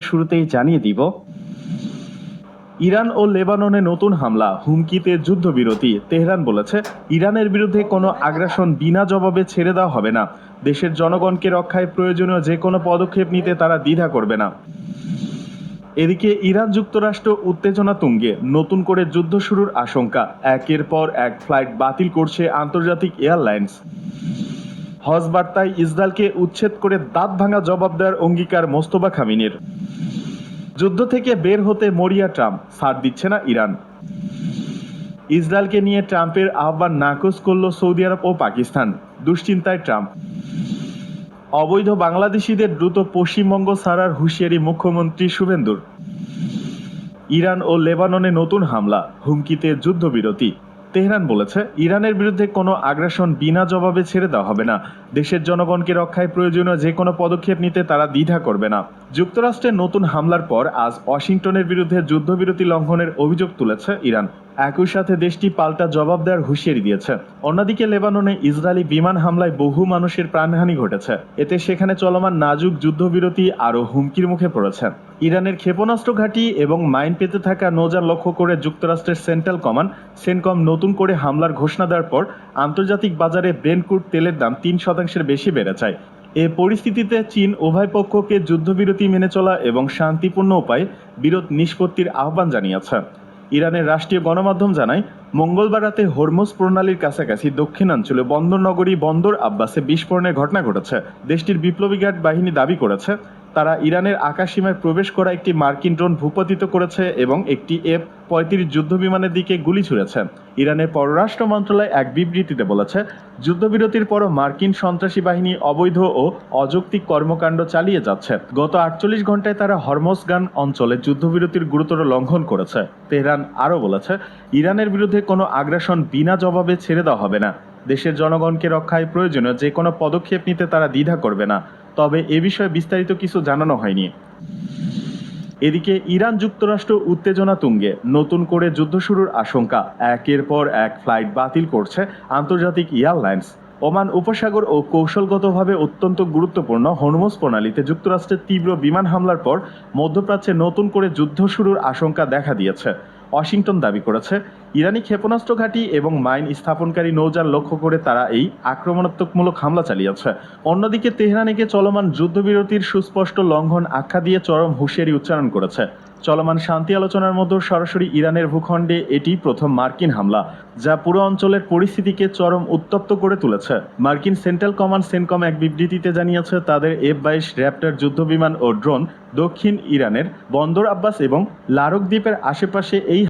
শুরুতেই জানিয়ে দিব, ইরান ও লেবাননে নতুন হামলা, হুমকিতে যুদ্ধবিরতি। তেহরান বলেছে, ইরানের বিরুদ্ধে কোনো আগ্রাসন বিনা জবাবে ছেড়ে দেওয়া হবে না। দেশের জনগণকে রক্ষায় প্রয়োজনীয় যে কোনো পদক্ষেপ নিতে তারা দ্বিধা করবে না। এদিকে ইরান যুক্তরাষ্ট্র উত্তেজনা তুঙ্গে, নতুন করে যুদ্ধ শুরুর আশঙ্কা। একের পর এক ফ্লাইট বাতিল করছে আন্তর্জাতিক এয়ারলাইন্স। হজ বার্তায় ইসরায়েলকে উচ্ছেদ করে দাঁত ভাঙা জবাব দেওয়ার অঙ্গীকার মোস্তফা খামিনির। যুদ্ধ থেকে বের হতে মরিয়া ট্রাম্প, ছাড় দিচ্ছে না ইরান। ইসরায়েলকে নিয়ে ট্রাম্পের আহ্বান নাকচ করল সৌদি আরব ও পাকিস্তান, দুশ্চিন্তায় ট্রাম্প। অবৈধ বাংলাদেশিদের দ্রুত পশ্চিমবঙ্গ ছাড়ার হুঁশিয়ারি মুখ্যমন্ত্রী শুভেন্দুর। ইরান ও লেবাননে নতুন হামলা, হুমকিতে যুদ্ধবিরতি। তেহরান বলেছে, ইরানের বিরুদ্ধে কোনো আগ্রাসন বিনা জবাবে ছেড়ে দেওয়া হবে না। দেশের জনগণকে রক্ষায় প্রয়োজনীয় যে কোনো পদক্ষেপ নিতে তারা দ্বিধা করবে না। যুক্তরাষ্ট্রের নতুন হামলার পর আজ ওয়াশিংটনের বিরুদ্ধে যুদ্ধবিরতি লঙ্ঘনের অভিযোগ তুলেছে ইরান। একই সাথে দেশটি পাল্টা জবাব দেওয়ার হুঁশিয়ারি দিয়েছে। অন্যদিকে লেবাননে ইসরায়েলি বিমান হামলায় বহু মানুষের প্রাণহানি ঘটেছে। এতে সেখানে চলমান নাজুক যুদ্ধবিরতি আরও হুমকির মুখে পড়েছে। ইরানের ক্ষেপণাস্ত্র ঘাঁটি এবং মাইন পেতে থাকা নৌযান লক্ষ্য করে যুক্তরাষ্ট্রের সেন্ট্রাল কমান্ড সেনকম নতুন করে হামলার ঘোষণা দেওয়ার পর আন্তর্জাতিক বাজারে ব্রেন্ট ক্রুড তেলের দাম 3% বেশি বেড়ে যায়। এ পরিস্থিতিতে চীন উভয় পক্ষকে যুদ্ধবিরতি মেনে চলা এবং শান্তিপূর্ণ উপায়ে বিরোধ নিষ্পত্তির আহ্বান জানিয়েছে। ইরানের রাষ্ট্রীয় গণমাধ্যম জানায়, মঙ্গলবার রাতে হরমুজ প্রণালীর কাছাকাছি দক্ষিণাঞ্চলে বন্দর নগরী বন্দর আব্বাসে বিস্ফোরণের ঘটনা ঘটেছে। দেশটির বিপ্লবী গার্ড বাহিনী দাবি করেছে, তারা ইরানের আকাশসীমায় প্রবেশ করা একটি মার্কিন ড্রোন ভূপাতিত করেছে এবং একটি F-35 যুদ্ধবিমানের দিকে গুলি ছুড়েছে। ইরানের পররাষ্ট্র মন্ত্রণালয় এক বিবৃতিতে বলেছে, যুদ্ধবিরতির পরও মার্কিন সন্ত্রাসী বাহিনী অবৈধ ও অযৌক্তিক কর্মকাণ্ড চালিয়ে যাচ্ছে। গত 48 ঘন্টায় তারা হরমোজগান অঞ্চলে যুদ্ধবিরতির গুরুতর লঙ্ঘন করেছে। তেহরান আরও বলেছে, ইরানের বিরুদ্ধে কোনো আগ্রাসন বিনা জবাবে ছেড়ে দেওয়া হবে না। দেশের জনগণকে রক্ষায় প্রয়োজনীয় যে কোনো পদক্ষেপ নিতে তারা দ্বিধা করবে না। তবে এ বিষয়ে বিস্তারিত কিছু জানানো হয়নি। এদিকে ইরান যুক্তরাষ্ট্র উত্তেজনা তুঙ্গে, নতুন করে যুদ্ধ শুরুর আশঙ্কা। একের পর এক ফ্লাইট বাতিল করছে আন্তর্জাতিক এয়ারলাইন্স। ওমান উপসাগর ও কৌশলগতভাবে অত্যন্ত গুরুত্বপূর্ণ হরমুজ প্রণালীতে যুক্তরাষ্ট্রের তীব্র বিমান হামলার পর মধ্যপ্রাচ্যে নতুন করে যুদ্ধ শুরুর আশঙ্কা দেখা দিয়েছে। ওয়াশিংটন দাবি করেছে, ইরানি ক্ষেপণাস্ত্র ঘাঁটি এবং মাইন স্থাপনকারী নৌযান লক্ষ্য করে তারা এই আক্রমণাত্মকমূলক হামলা চালিয়েছে। অন্যদিকে তেহরানকে চলমান যুদ্ধবিরতির সুস্পষ্ট লঙ্ঘন আখ্যা দিয়ে চরম হুঁশিয়ারি উচ্চারণ করেছে। চলমান শান্তি আলোচনার মধ্যে সরাসরি ইরানের ভূখণ্ডে এটি প্রথম মার্কিন হামলা, যা পুরো অঞ্চলের পরিস্থিতিকে চরম উত্তপ্ত করে তুলেছে। মার্কিন সেন্ট্রাল কমান্ড সেনকম এক বিবৃতিতে জানিয়েছে, তাদের F-22 র্যাপ্টর যুদ্ধবিমান ও ড্রোন দক্ষিণ ইরানের বন্দর আব্বাস এবং লারক দ্বীপের আশেপাশে এই